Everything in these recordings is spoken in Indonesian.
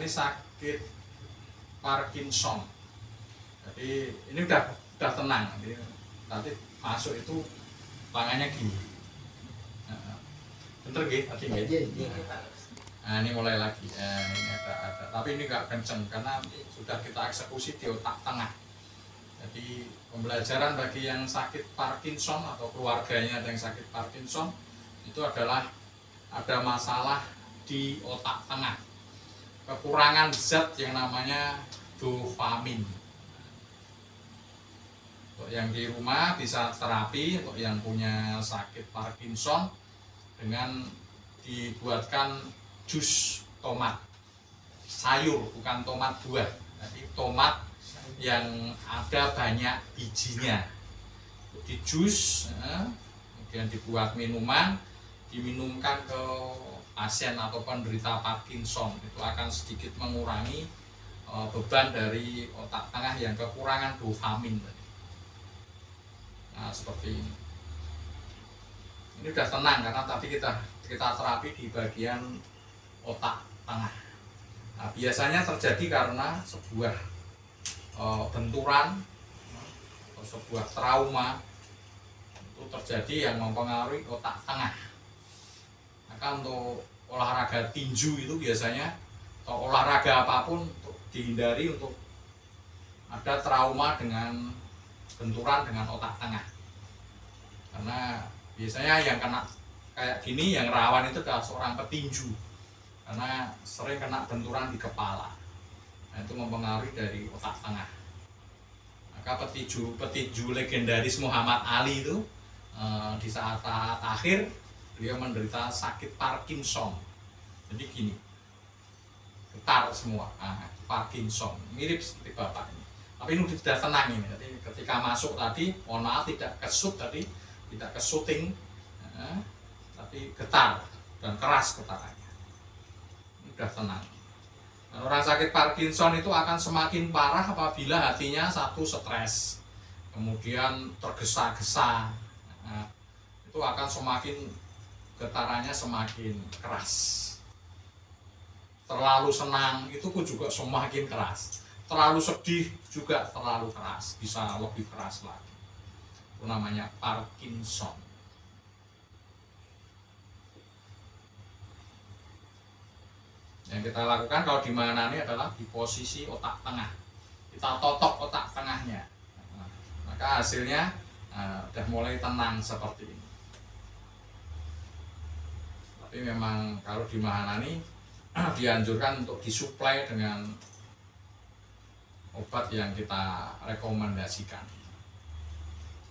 sakit Parkinson. Jadi ini udah tenang. Nanti masuk itu tangannya gini. Bener gitu tadi nggih. Nah ini mulai lagi. Ini ada. Tapi ini nggak kenceng karena sudah kita eksekusi di otak tengah. Jadi pembelajaran bagi yang sakit Parkinson atau keluarganya ada yang sakit Parkinson itu adalah ada masalah di otak tengah, kekurangan zat yang namanya dopamin. Untuk yang di rumah bisa terapi untuk yang punya sakit Parkinson dengan dibuatkan jus tomat sayur, bukan tomat buah. Jadi tomat yang ada banyak bijinya di jus, kemudian dibuat minuman, diminumkan ke pasien atau penderita Parkinson. Itu akan sedikit mengurangi beban dari otak tengah yang kekurangan dopamin. Nah seperti ini. Ini udah tenang karena tadi kita terapi di bagian otak tengah. Nah, biasanya terjadi karena sebuah benturan atau sebuah trauma itu terjadi yang mempengaruhi otak tengah. Maka untuk olahraga tinju itu biasanya atau olahraga apapun untuk dihindari untuk ada trauma dengan benturan dengan otak tengah. Karena biasanya yang kena kayak gini yang rawan itu adalah seorang petinju karena sering kena benturan di kepala. Nah, itu mempengaruhi dari otak tengah. Maka petinju legendaris Muhammad Ali itu di saat akhir beliau menderita sakit Parkinson. Jadi gini, getar semua. Nah, Parkinson mirip seperti bapak ini. Tapi ini sudah tenang ini. Jadi ketika masuk tadi, mohon maaf tidak kesut tadi, tidak kesuting, tapi getar dan keras getarannya. Ini sudah tenang. Dan orang sakit Parkinson itu akan semakin parah apabila hatinya satu stres, kemudian tergesa-gesa. Nah, itu akan semakin getarannya semakin keras. Terlalu senang itu pun juga semakin keras. Terlalu sedih juga terlalu keras, bisa lebih keras lagi. Itu namanya Parkinson. Yang kita lakukan kalau dimenangani adalah di posisi otak tengah. Kita totok otak tengahnya. Nah, maka hasilnya udah mulai tenang seperti ini. Tapi memang kalau dimenangani dianjurkan untuk disuplai dengan obat yang kita rekomendasikan.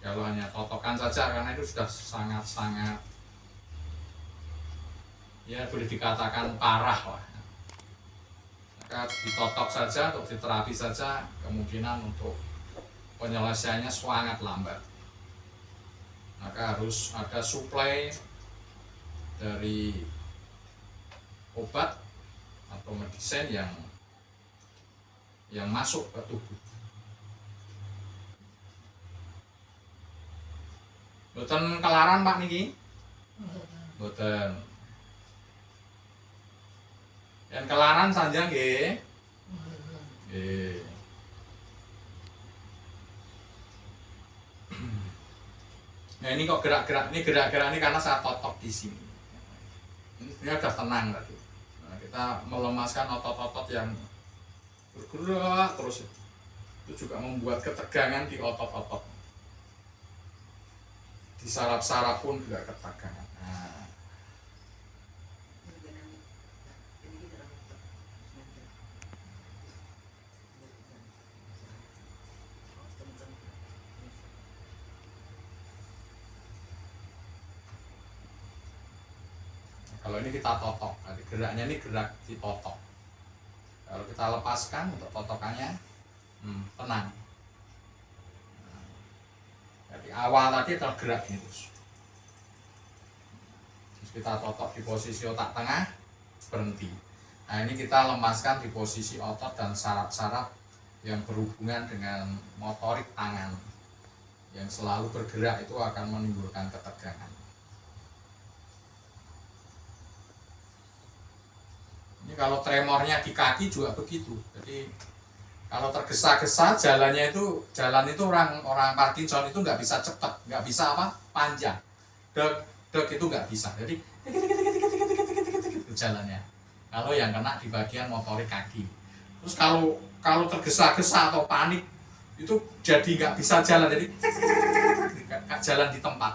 Kalau hanya totokan saja karena itu sudah sangat-sangat ya boleh dikatakan parah lah. Maka ditotok saja atau diterapi saja kemungkinan untuk penyelesaiannya sangat lambat. Maka harus ada suplai dari obat atau medicine yang masuk ke tubuh. Boten kelaran Pak niki? Boten. Yang kelaran sanjang nggih. Nggih. Nah ini kok gerak-gerak ini karena saya totok di sini. Ini sudah tenang tadi. Nah, kita melemaskan otot-otot yang bergerak terus. Itu juga membuat ketegangan di otot-otot. Di saraf-saraf pun juga ketegangan. Nah. Kalau ini kita totok, geraknya ini gerak ditotok. Kalau kita lepaskan untuk totokannya, tenang. Jadi awal tadi adalah gerak ini terus kita totok di posisi otak tengah, berhenti. Nah ini kita lemaskan di posisi otot dan saraf-saraf yang berhubungan dengan motorik tangan yang selalu bergerak itu akan menimbulkan ketegangan. Ini Ini kalau tremornya di kaki juga begitu. Jadi kalau tergesa-gesa jalan itu orang Parkinson itu nggak bisa cepat, nggak bisa panjang. Deg itu nggak bisa. Jadi jalannya. Kalau yang kena di bagian motorik kaki. Terus kalau tergesa-gesa atau panik itu jadi nggak bisa jalan, jadi jalan di tempat.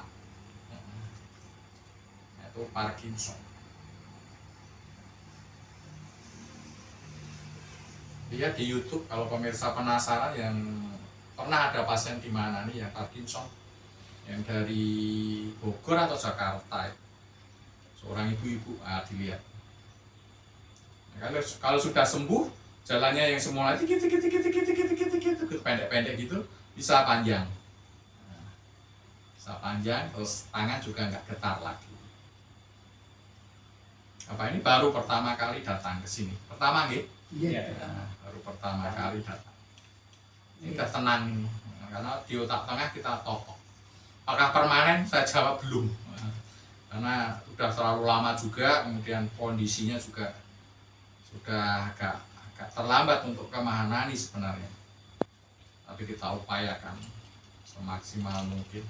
Itu Parkinson. Lihat di YouTube kalau pemirsa penasaran yang pernah ada pasien di mana nih yang Parkinson, yang dari Bogor atau Jakarta, seorang ibu-ibu, dilihat. Nah, kalau sudah sembuh, jalannya yang semula pendek-pendek gitu bisa panjang, terus tangan juga nggak getar lagi. Apa ini baru pertama kali datang ke sini? Pertama nggih? Iya. Nah, baru pertama kali datang. Ini udah tenang ini, karena di otak tengah kita totok. Apakah permanen? Saya jawab belum, karena sudah terlalu lama juga, kemudian kondisinya juga sudah agak terlambat untuk ke Mahanani sebenarnya. Tapi kita upayakan semaksimal mungkin.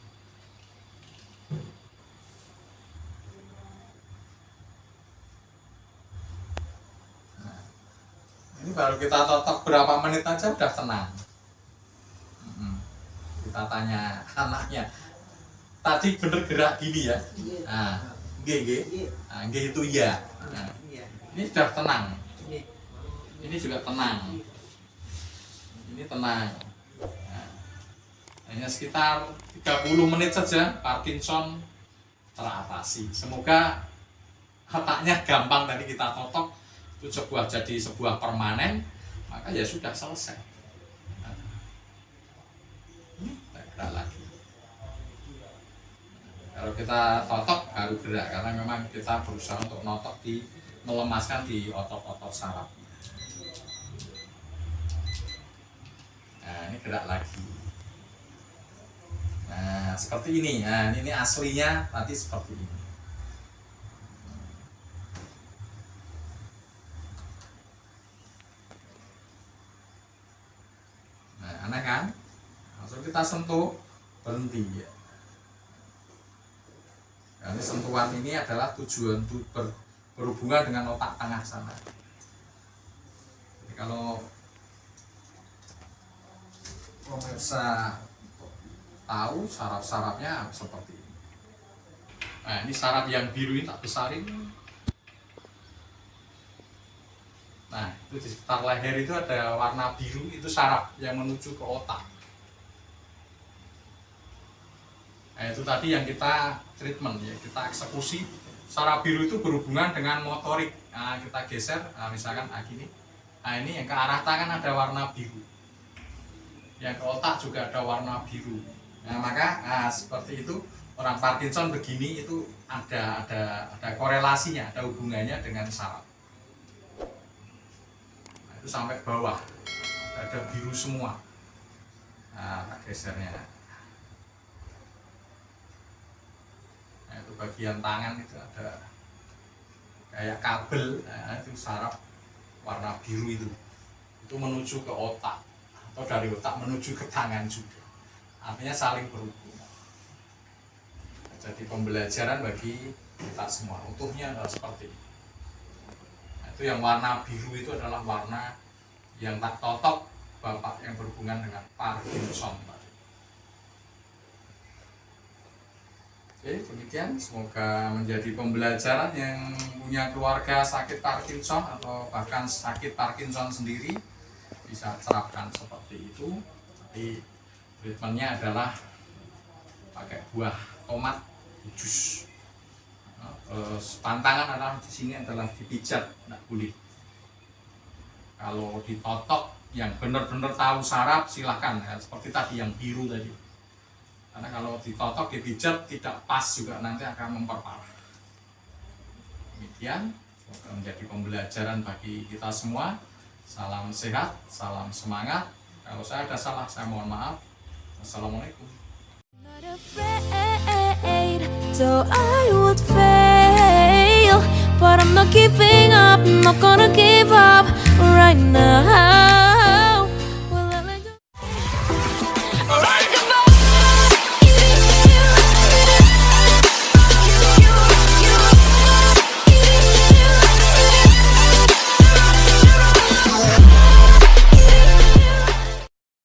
Ini baru kita totok berapa menit aja udah tenang. Kita tanya anaknya, tadi bener gerak gini ya? G itu iya. Ini sudah tenang. Ini juga tenang. Ini tenang. Hanya sekitar 30 menit saja Parkinson teratasi. Semoga otaknya gampang tadi kita totok. Itu jadi sebuah permanen, maka ya sudah selesai. Kita gerak lagi. Kalau kita totok baru gerak, karena memang kita berusaha untuk melemaskan di otot-otot saraf. Nah, ini gerak lagi. Nah, seperti ini. Nah, ini aslinya tadi seperti ini. Aneh kan? Langsung kita sentuh, berhenti ya. Nah, ini sentuhan ini adalah tujuan berhubungan dengan otak tengah sana. Jadi kalau pemirsa tahu saraf-sarafnya seperti ini. Nah, ini saraf yang biru ini tak besarin. Nah, itu di sekitar leher itu ada warna biru, itu saraf yang menuju ke otak. Nah, itu tadi yang kita treatment ya, kita eksekusi. Saraf biru itu berhubungan dengan motorik. Nah, kita geser, misalkan gini. Nah, ini yang ke arah tangan ada warna biru. Yang ke otak juga ada warna biru. Nah, maka seperti itu orang Parkinson begini itu ada korelasinya, ada hubungannya dengan saraf. Itu sampai bawah ada biru semua. Nah, gesernya. Nah, itu bagian tangan itu ada kayak kabel. Nah, itu saraf warna biru itu menuju ke otak, atau dari otak menuju ke tangan juga. Artinya saling berhubungan. Jadi pembelajaran bagi kita semua. Utuhnya adalah seperti ini. Itu yang warna biru itu adalah warna yang tak totok bapak yang berhubungan dengan Parkinson. Oke, demikian. Semoga menjadi pembelajaran yang punya keluarga sakit Parkinson atau bahkan sakit Parkinson sendiri bisa terapkan seperti itu. Tapi treatmentnya adalah pakai buah tomat jus. Pantangan adalah di sini adalah dipijat, tidak boleh. Kalau ditotok yang benar-benar tahu saraf silahkan ya, seperti tadi yang biru tadi. Karena kalau ditotok dipijat tidak pas juga nanti akan memperparah. Demikian, semoga menjadi pembelajaran bagi kita semua. Salam sehat, salam semangat. Kalau saya ada salah, saya mohon maaf. Assalamualaikum. So I would fail, but I'm not giving up. I'm not gonna give up right now.